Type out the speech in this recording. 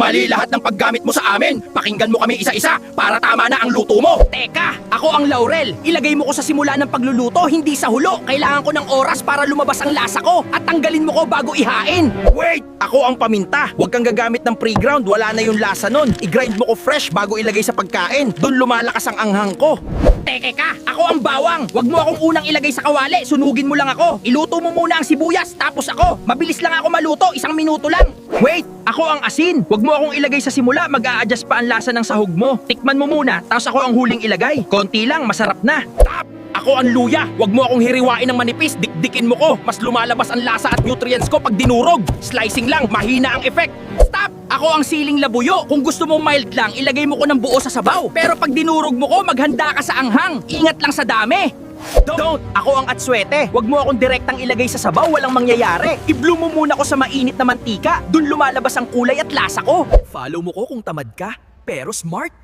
Mali lahat ng paggamit mo sa amin. Pakinggan mo kami isa-isa para tama na ang luto mo. Teka, ako ang laurel. Ilagay mo ko sa simula ng pagluluto, hindi sa hulo. Kailangan ko ng oras para lumabas ang lasa ko. At tanggalin mo ko bago ihain. Wait! Ako ang paminta. Huwag kang gagamit ng pre-ground. Wala na yung lasa nun. I-grind mo ko fresh bago ilagay sa pagkain. Doon lumalakas ang anghang ko. Teke ka, ako ang bawang. Huwag mo akong unang ilagay sa kawali. Sunugin mo lang ako. Iluto mo muna ang sibuyas, tapos ako. Mabilis lang ako maluto, 1 minuto lang. Wait, ako ang asin. Huwag mo akong ilagay sa simula, mag-a-adjust pa ang lasa ng sahog mo. Tikman mo muna, tapos ako ang huling ilagay. Konti lang, masarap na. Tap! Ako ang luya. Huwag mo akong hiriwain ng manipis. Dikdikin mo ko. Mas lumalabas ang lasa at nutrients ko pag dinurog. Slicing lang, mahina ang effect. Stop! Ako ang siling labuyo. Kung gusto mong mild lang, ilagay mo ko ng buo sa sabaw. Pero pag dinurog mo ko, maghanda ka sa anghang. Ingat lang sa dami. Don't! Ako ang atswete. Huwag mo akong direktang ilagay sa sabaw, walang mangyayari. I-blow mo muna ako sa mainit na mantika. Doon lumalabas ang kulay at lasa ko. Follow mo ko kung tamad ka, pero smart.